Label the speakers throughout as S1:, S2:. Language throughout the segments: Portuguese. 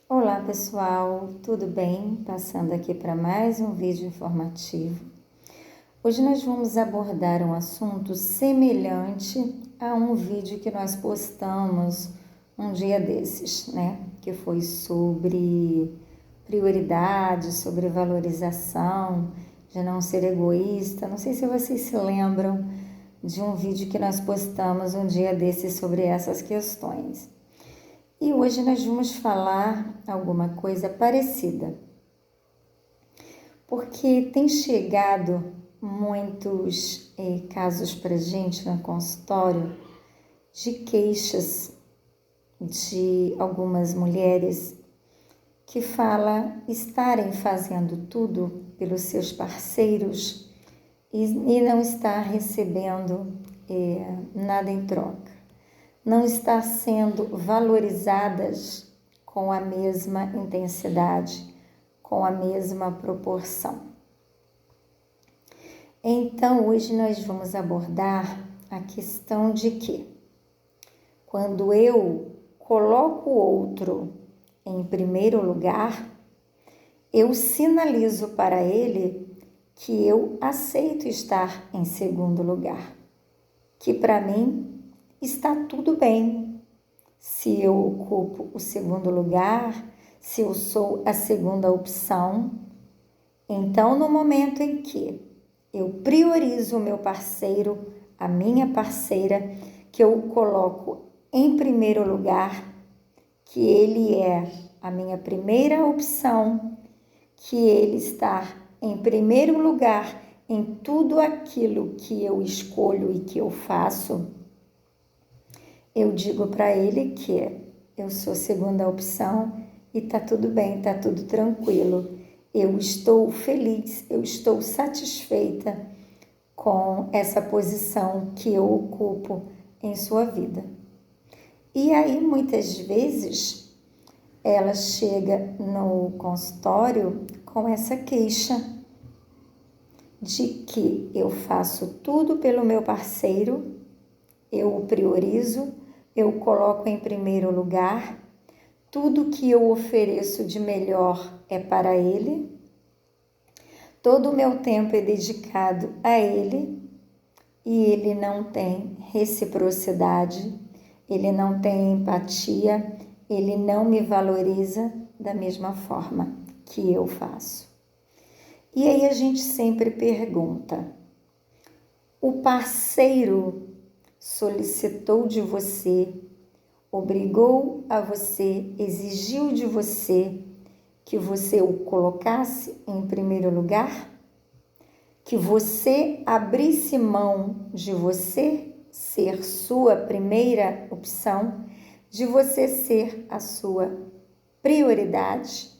S1: Olá pessoal, tudo bem? Passando aqui para mais um vídeo informativo. Hoje nós vamos abordar um assunto semelhante a um vídeo que nós postamos um dia desses, né? Que foi sobre prioridade, sobre valorização, de não ser egoísta. Não sei se vocês se lembram de um vídeo que nós postamos um dia desses sobre essas questões. E hoje nós vamos falar alguma coisa parecida, porque tem chegado muitos casos para a gente no consultório de queixas de algumas mulheres que falam estarem fazendo tudo pelos seus parceiros e não estar recebendo nada em troca. Não está sendo valorizadas com a mesma intensidade, com a mesma proporção. Então, hoje nós vamos abordar a questão de que, quando eu coloco o outro em primeiro lugar, eu sinalizo para ele que eu aceito estar em segundo lugar, que para mim está tudo bem se eu ocupo o segundo lugar, se eu sou a segunda opção. Então, no momento em que eu priorizo o meu parceiro, a minha parceira, que eu o coloco em primeiro lugar, que ele é a minha primeira opção, que ele está em primeiro lugar em tudo aquilo que eu escolho e que eu faço, eu digo para ele que eu sou segunda opção e tá tudo bem, tá tudo tranquilo. Eu estou feliz, eu estou satisfeita com essa posição que eu ocupo em sua vida. E aí, muitas vezes, ela chega no consultório com essa queixa de que eu faço tudo pelo meu parceiro, eu o priorizo, eu coloco em primeiro lugar, tudo que eu ofereço de melhor é para ele, todo o meu tempo é dedicado a ele e ele não tem reciprocidade, ele não tem empatia, ele não me valoriza da mesma forma que eu faço. E aí a gente sempre pergunta, o parceiro solicitou de você, obrigou a você, exigiu de você que você o colocasse em primeiro lugar? Que você abrisse mão de você ser sua primeira opção, de você ser a sua prioridade?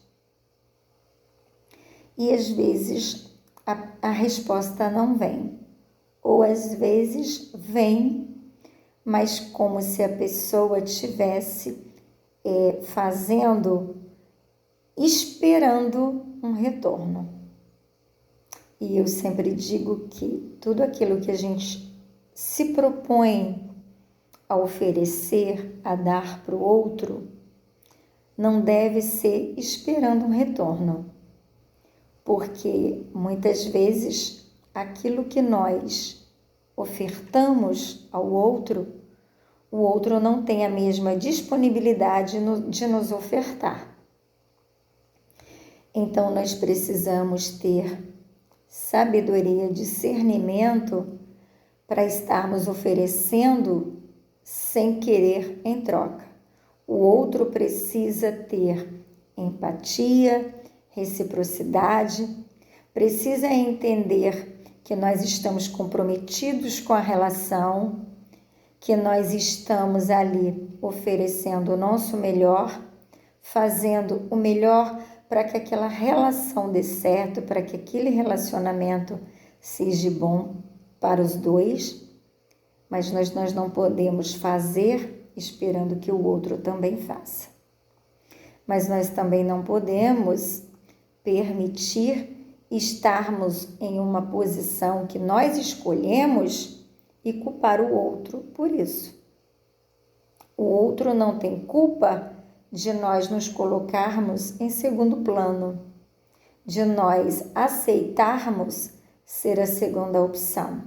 S1: E às vezes a resposta não vem, ou às vezes vem, mas como se a pessoa estivesse esperando um retorno. E eu sempre digo que tudo aquilo que a gente se propõe a oferecer, a dar para o outro, não deve ser esperando um retorno, porque muitas vezes aquilo que nós ofertamos ao outro, o outro não tem a mesma disponibilidade de nos ofertar. Então, nós precisamos ter sabedoria, discernimento para estarmos oferecendo sem querer em troca. O outro precisa ter empatia, reciprocidade, precisa entender que nós estamos comprometidos com a relação, que nós estamos ali oferecendo o nosso melhor, fazendo o melhor para que aquela relação dê certo, para que aquele relacionamento seja bom para os dois, mas nós não podemos fazer esperando que o outro também faça. Mas nós também não podemos permitir estarmos em uma posição que nós escolhemos e culpar o outro por isso. O outro não tem culpa de nós nos colocarmos em segundo plano, de nós aceitarmos ser a segunda opção,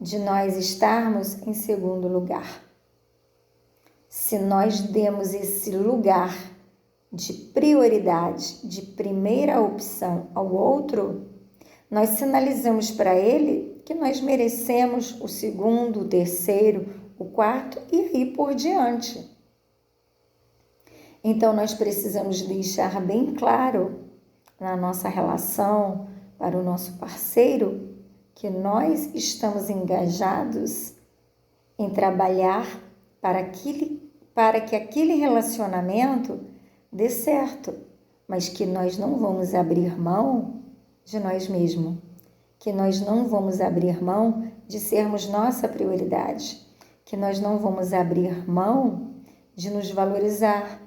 S1: de nós estarmos em segundo lugar. Se nós demos esse lugar de prioridade, de primeira opção ao outro, nós sinalizamos para ele que nós merecemos o segundo, o terceiro, o quarto e aí por diante. Então, nós precisamos deixar bem claro na nossa relação para o nosso parceiro que nós estamos engajados em trabalhar para que aquele relacionamento dê certo, mas que nós não vamos abrir mão de nós mesmos, que nós não vamos abrir mão de sermos nossa prioridade, que nós não vamos abrir mão de nos valorizar,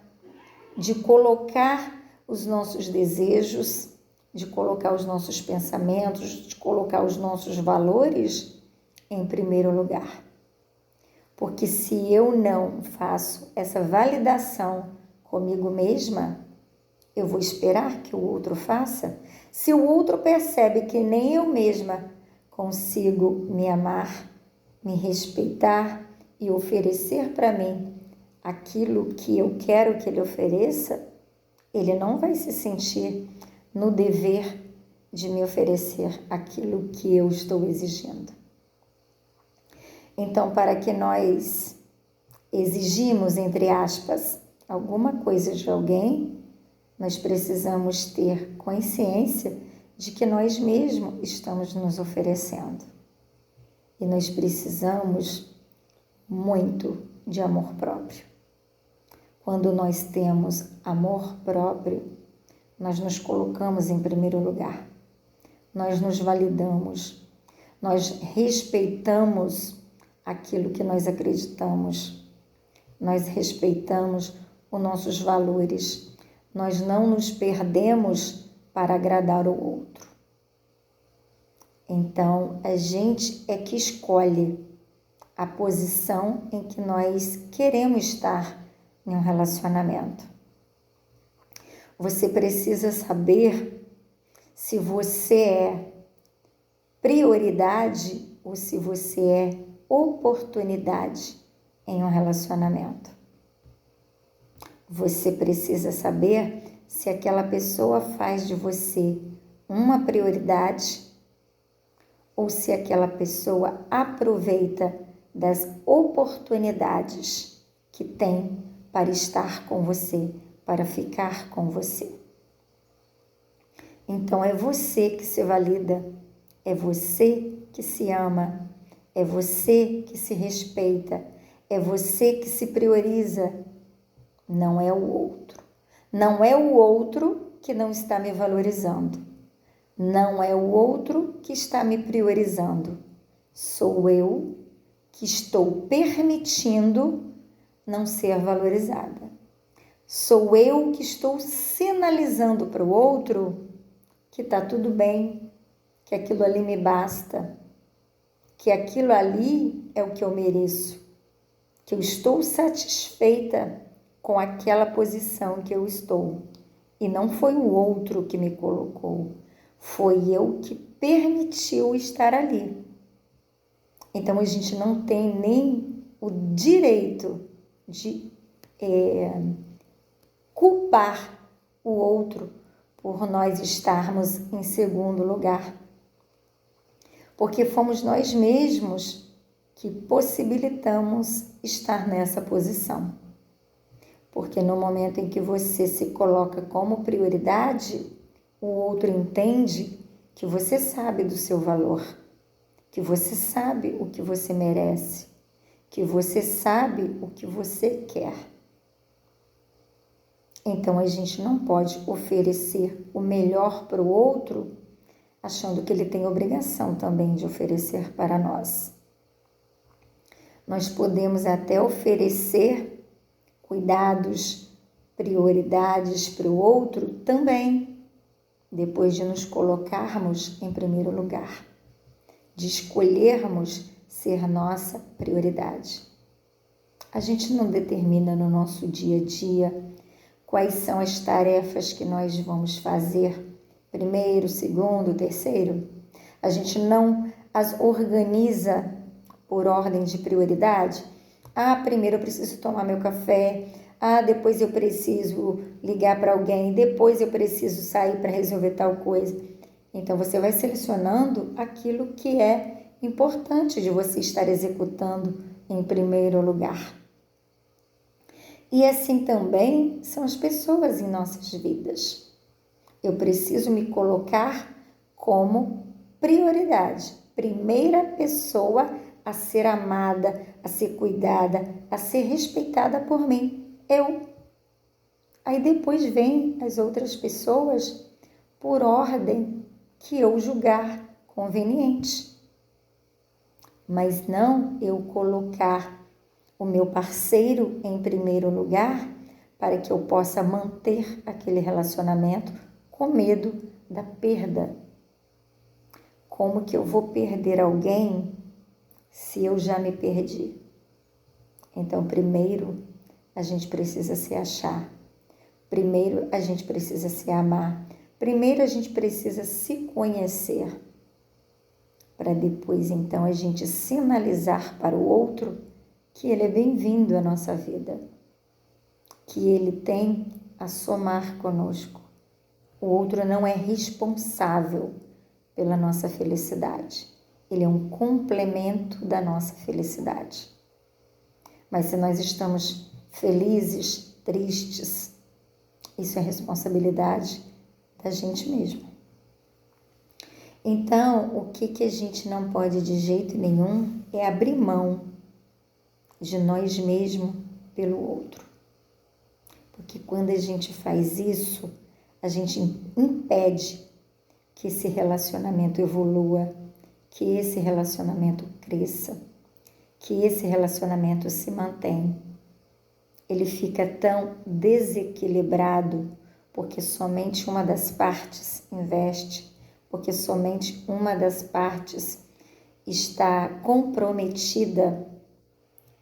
S1: de colocar os nossos desejos, de colocar os nossos pensamentos, de colocar os nossos valores em primeiro lugar. Porque se eu não faço essa validação comigo mesma, eu vou esperar que o outro faça? Se o outro percebe que nem eu mesma consigo me amar, me respeitar e oferecer para mim aquilo que eu quero que ele ofereça, ele não vai se sentir no dever de me oferecer aquilo que eu estou exigindo. Então, para que nós exigimos, entre aspas, alguma coisa de alguém, nós precisamos ter consciência de que nós mesmos estamos nos oferecendo. E nós precisamos muito de amor próprio. Quando nós temos amor próprio, nós nos colocamos em primeiro lugar. Nós nos validamos, nós respeitamos aquilo que nós acreditamos, nós respeitamos os nossos valores, nós não nos perdemos para agradar o outro. Então, a gente é que escolhe a posição em que nós queremos estar em um relacionamento. Você precisa saber se você é prioridade ou se você é oportunidade em um relacionamento. Você precisa saber se aquela pessoa faz de você uma prioridade ou se aquela pessoa aproveita das oportunidades que tem para estar com você, para ficar com você. Então é você que se valida, é você que se ama, é você que se respeita, é você que se prioriza, não é o outro. Não é o outro que não está me valorizando, não é o outro que está me priorizando, sou eu que estou permitindo não ser valorizada. Sou eu que estou sinalizando para o outro que está tudo bem, que aquilo ali me basta, que aquilo ali é o que eu mereço, que eu estou satisfeita com aquela posição que eu estou. E não foi o outro que me colocou, foi eu que permitiu estar ali. Então, a gente não tem nem o direito de culpar o outro por nós estarmos em segundo lugar. Porque fomos nós mesmos que possibilitamos estar nessa posição. Porque no momento em que você se coloca como prioridade, o outro entende que você sabe do seu valor, que você sabe o que você merece, que você sabe o que você quer. Então, a gente não pode oferecer o melhor para o outro, achando que ele tem obrigação também de oferecer para nós. Nós podemos até oferecer cuidados, prioridades para o outro também, depois de nos colocarmos em primeiro lugar, de escolhermos ser nossa prioridade. A gente não determina no nosso dia a dia quais são as tarefas que nós vamos fazer, primeiro, segundo, terceiro. A gente não as organiza por ordem de prioridade. Primeiro eu preciso tomar meu café. Depois eu preciso ligar para alguém. Depois eu preciso sair para resolver tal coisa. Então você vai selecionando aquilo que é importante de você estar executando em primeiro lugar. E assim também são as pessoas em nossas vidas. Eu preciso me colocar como prioridade. Primeira pessoa a ser amada, a ser cuidada, a ser respeitada por mim. Eu. Aí depois vem as outras pessoas por ordem que eu julgar conveniente. Mas não eu colocar o meu parceiro em primeiro lugar para que eu possa manter aquele relacionamento com medo da perda. Como que eu vou perder alguém se eu já me perdi? Então, primeiro, a gente precisa se achar. Primeiro, a gente precisa se amar. Primeiro, a gente precisa se conhecer. Para depois, então, a gente sinalizar para o outro que ele é bem-vindo à nossa vida, que ele tem a somar conosco. O outro não é responsável pela nossa felicidade. Ele é um complemento da nossa felicidade. Mas se nós estamos felizes, tristes, isso é responsabilidade da gente mesmo. Então, o que a gente não pode de jeito nenhum é abrir mão de nós mesmos pelo outro. Porque quando a gente faz isso, a gente impede que esse relacionamento evolua, que esse relacionamento cresça, que esse relacionamento se mantenha. Ele fica tão desequilibrado porque somente uma das partes investe, porque somente uma das partes está comprometida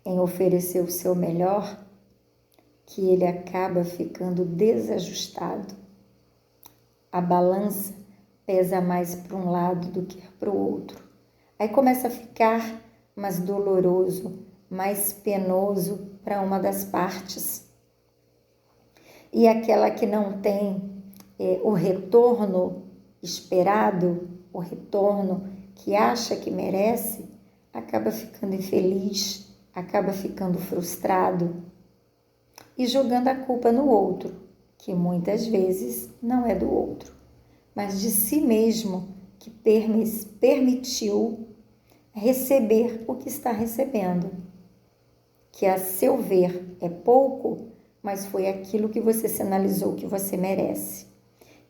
S1: em oferecer o seu melhor, que ele acaba ficando desajustado. A balança pesa mais para um lado do que para o outro. Aí começa a ficar mais doloroso, mais penoso para uma das partes. E aquela que não tem o retorno esperado, o retorno que acha que merece, acaba ficando infeliz, acaba ficando frustrado e jogando a culpa no outro, que muitas vezes não é do outro, mas de si mesmo, que permitiu receber o que está recebendo, que a seu ver é pouco, mas foi aquilo que você sinalizou que você merece.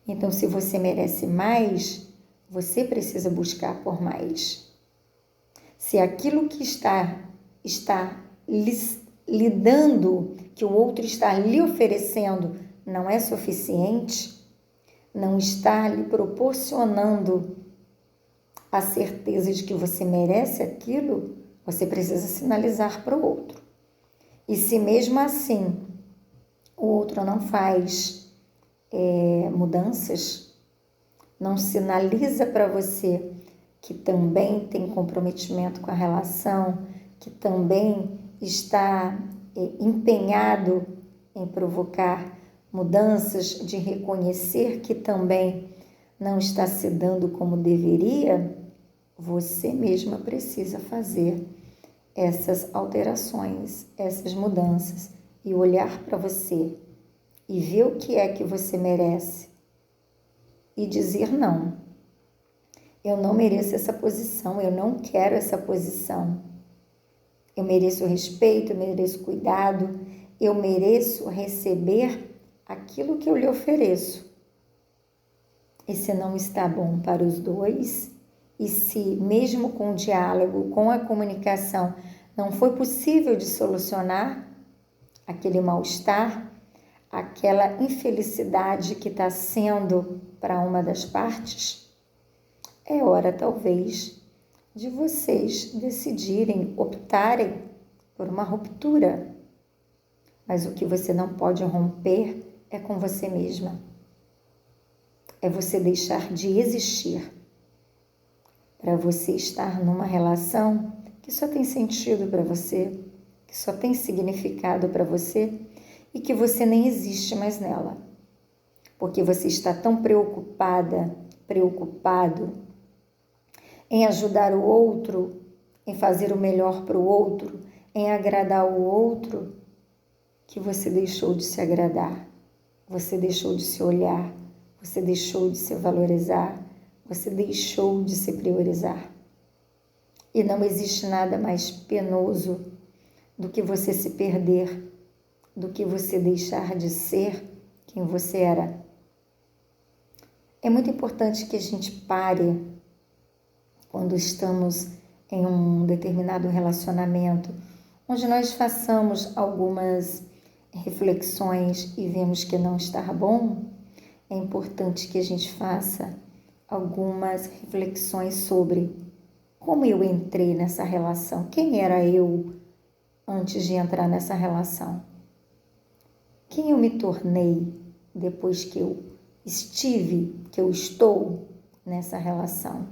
S1: Então, se você merece mais, você precisa buscar por mais. Se aquilo que está lhe dando, que o outro está lhe oferecendo, não é suficiente, não está lhe proporcionando a certeza de que você merece aquilo, você precisa sinalizar para o outro. E se mesmo assim o outro não faz mudanças, não sinaliza para você que também tem comprometimento com a relação, que também está empenhado em provocar mudanças, de reconhecer que também não está se dando como deveria, você mesma precisa fazer essas alterações, essas mudanças e olhar para você e ver o que é que você merece e dizer não. Eu não mereço essa posição, eu não quero essa posição. Eu mereço respeito, eu mereço cuidado, eu mereço receber aquilo que eu lhe ofereço. E se não está bom para os dois, e se mesmo com o diálogo, com a comunicação, não foi possível de solucionar aquele mal-estar, aquela infelicidade que está sendo para uma das partes, é hora talvez de vocês decidirem, optarem por uma ruptura. Mas o que você não pode romper é com você mesma. É você deixar de existir para você estar numa relação que só tem sentido para você, que só tem significado para você e que você nem existe mais nela. Porque você está tão preocupado em ajudar o outro, em fazer o melhor para o outro, em agradar o outro, que você deixou de se agradar, você deixou de se olhar, você deixou de se valorizar, você deixou de se priorizar. E não existe nada mais penoso do que você se perder, do que você deixar de ser quem você era. É muito importante que a gente pare quando estamos em um determinado relacionamento, onde nós façamos algumas reflexões e vemos que não está bom. É importante que a gente faça algumas reflexões sobre como eu entrei nessa relação, quem era eu antes de entrar nessa relação, quem eu me tornei depois que eu estou nessa relação,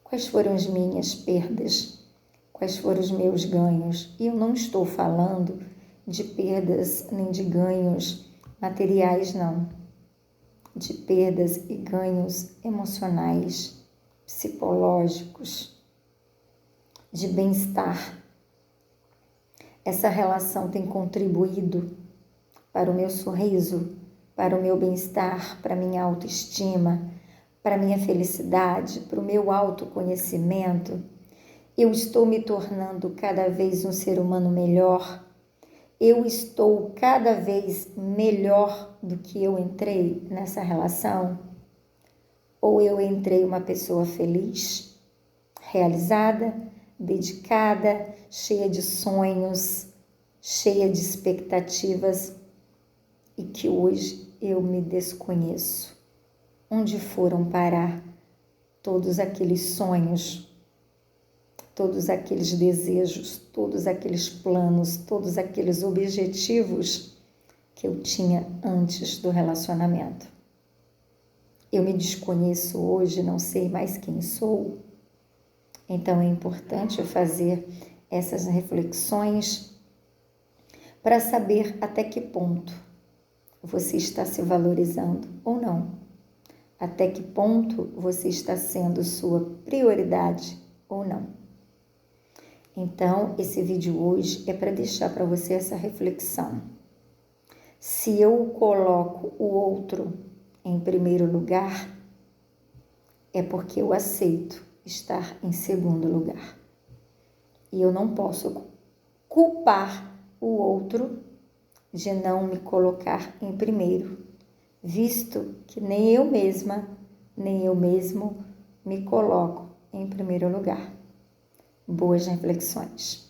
S1: quais foram as minhas perdas, quais foram os meus ganhos. E eu não estou falando de perdas nem de ganhos materiais, não, de perdas e ganhos emocionais, psicológicos, de bem-estar. Essa relação tem contribuído para o meu sorriso, para o meu bem-estar, para a minha autoestima, para a minha felicidade, para o meu autoconhecimento. Eu estou me tornando cada vez um ser humano melhor. Eu estou cada vez melhor do que eu entrei nessa relação? Ou eu entrei uma pessoa feliz, realizada, dedicada, cheia de sonhos, cheia de expectativas e que hoje eu me desconheço? Onde foram parar todos aqueles sonhos, todos aqueles desejos, todos aqueles planos, todos aqueles objetivos que eu tinha antes do relacionamento? Eu me desconheço hoje, não sei mais quem sou. Então é importante eu fazer essas reflexões para saber até que ponto você está se valorizando ou não. Até que ponto você está sendo sua prioridade ou não. Então, esse vídeo hoje é para deixar para você essa reflexão. Se eu coloco o outro em primeiro lugar, é porque eu aceito estar em segundo lugar. E eu não posso culpar o outro de não me colocar em primeiro, visto que nem eu mesma, nem eu mesmo me coloco em primeiro lugar. Boas reflexões.